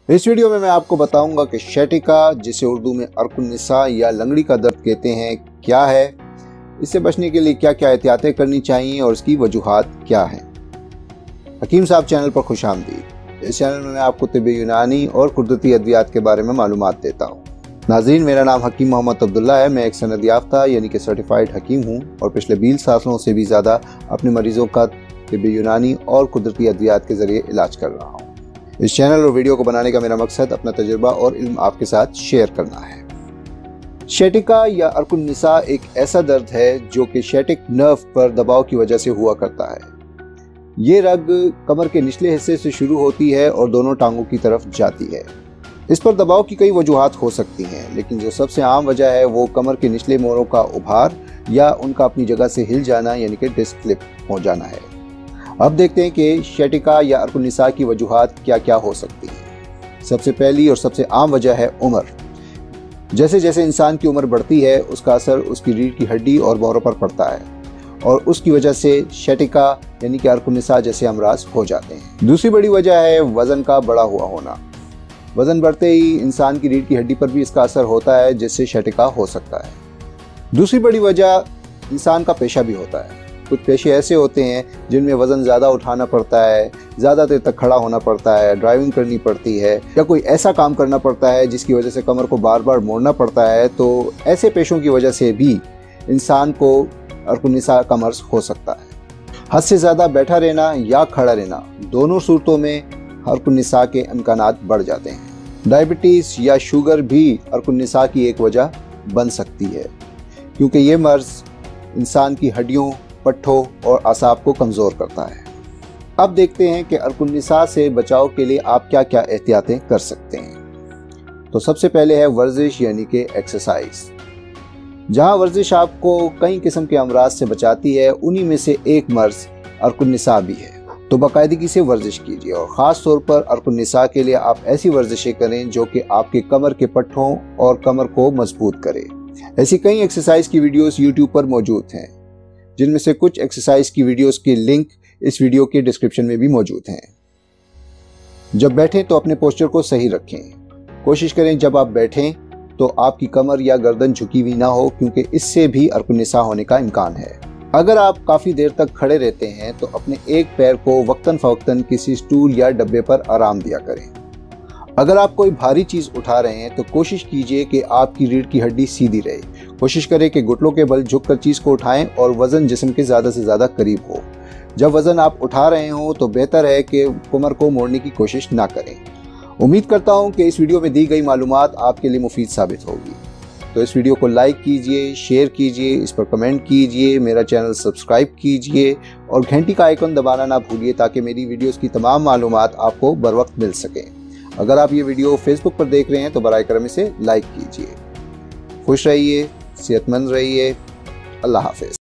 इस वीडियो में मैं आपको बताऊंगा कि शैटिका, जिसे उर्दू में अर्कुन्निसा या लंगड़ी का दर्द कहते हैं, क्या है, इससे बचने के लिए क्या क्या एहतियातें करनी चाहिए और इसकी वजूहात क्या हैं। हकीम साहब चैनल पर खुशामदीद। इस चैनल में मैं आपको तिब्बी यूनानी और कुदरती अद्वियात के बारे में मालूमात देता हूँ। नाज़रीन, मेरा नाम हकीम मोहम्मद अब्दुल्ला है। मैं एक सनद याफ्ता यानी कि सर्टिफाइड हकीम हूँ और पिछले 20 सालों से भी ज़्यादा अपने मरीज़ों का तिब्बी यूनानी और कुदरती अद्वियात के ज़रिए इलाज कर रहा हूँ। इस चैनल और वीडियो को बनाने का मेरा मकसद अपना तजुर्बा और इल्म आपके साथ शेयर करना है। शैटिका या अर्कुन्निसा एक ऐसा दर्द है जो कि शैटिक नर्व पर दबाव की वजह से हुआ करता है। ये रग कमर के निचले हिस्से से शुरू होती है और दोनों टांगों की तरफ जाती है। इस पर दबाव की कई वजूहात हो सकती हैं, लेकिन जो सबसे आम वजह है वो कमर के निचले मोरों का उभार या उनका अपनी जगह से हिल जाना यानी कि डिस्क स्लिप हो जाना है। अब देखते हैं कि शैटिका या अर्कुन्निसा की वजूहात क्या क्या हो सकती हैं। सबसे पहली और सबसे आम वजह है उम्र। जैसे जैसे इंसान की उम्र बढ़ती है उसका असर उसकी रीढ़ की हड्डी और मोरों पर पड़ता है और उसकी वजह से शैटिका यानी कि अर्कुन्निसा जैसे अमराज हो जाते हैं। दूसरी बड़ी वजह है वजन का बढ़ा हुआ होना। वजन बढ़ते ही इंसान की रीढ़ की हड्डी पर भी इसका असर होता है, जिससे शैटिका हो सकता है। दूसरी बड़ी वजह इंसान का पेशा भी होता है। कुछ पेशे ऐसे होते हैं जिनमें वजन ज़्यादा उठाना पड़ता है, ज़्यादा देर तक खड़ा होना पड़ता है, ड्राइविंग करनी पड़ती है या कोई ऐसा काम करना पड़ता है जिसकी वजह से कमर को बार बार मोड़ना पड़ता है। तो ऐसे पेशों की वजह से भी इंसान को अर्कुन्निसा का मर्ज हो सकता है। हद से ज़्यादा बैठा रहना या खड़ा रहना, दोनों सूरतों में अर्कुन्निसा के इम्कानात बढ़ जाते हैं। डायबिटीज़ या शुगर भी अर्कुन्निसा की एक वजह बन सकती है, क्योंकि ये मर्ज इंसान की हड्डियों, पट्ठों और असाब को कमज़ोर करता है। अब देखते हैं कि अर्कुन्निसा से बचाव के लिए आप क्या क्या एहतियातें कर सकते हैं। तो सबसे पहले है वर्जिश यानी कि एक्सरसाइज। जहां वर्जिश आपको कई किस्म के अमराज से बचाती है, उन्हीं में से एक मर्ज अर्कुन्निसा भी है। तो बाकायदगी से वर्जिश कीजिए और ख़ास तौर पर अर्कुन्निसा के लिए आप ऐसी वर्जिशें करें जो कि आपके कमर के पट्ठों और कमर को मजबूत करे। ऐसी कई एक्सरसाइज की वीडियोस यूट्यूब पर मौजूद हैं, जिनमें से कुछ एक्सरसाइज की वीडियोस के लिंक इस वीडियो के डिस्क्रिप्शन में भी मौजूद हैं। जब बैठें तो अपने पोस्चर को सही रखें। कोशिश करें जब आप बैठें तो आपकी कमर या गर्दन झुकी हुई ना हो, क्योंकि इससे भी अर्कुन्निसा होने का इम्कान है। अगर आप काफ़ी देर तक खड़े रहते हैं तो अपने एक पैर को वक्तन फवक्तन किसी स्टूल या डब्बे पर आराम दिया करें। अगर आप कोई भारी चीज़ उठा रहे हैं तो कोशिश कीजिए कि आपकी रीढ़ की हड्डी सीधी रहे। कोशिश करें कि घुटनों के बल झुककर चीज़ को उठाएं और वज़न जिस्म के ज़्यादा से ज़्यादा करीब हो। जब वज़न आप उठा रहे हो तो बेहतर है कि कमर को मोड़ने की कोशिश ना करें। उम्मीद करता हूँ कि इस वीडियो में दी गई मालूमात आपके लिए मुफीद साबित होगी। तो इस वीडियो को लाइक कीजिए, शेयर कीजिए, इस पर कमेंट कीजिए, मेरा चैनल सब्सक्राइब कीजिए और घंटी का आइकन दबाना ना भूलिए ताकि मेरी वीडियोस की तमाम मालूमात आपको बर वक्त मिल सकें। अगर आप ये वीडियो फेसबुक पर देख रहे हैं तो बराए करम इसे लाइक कीजिए। खुश रहिए, सेहतमंद रहिए। अल्लाह हाफिज़।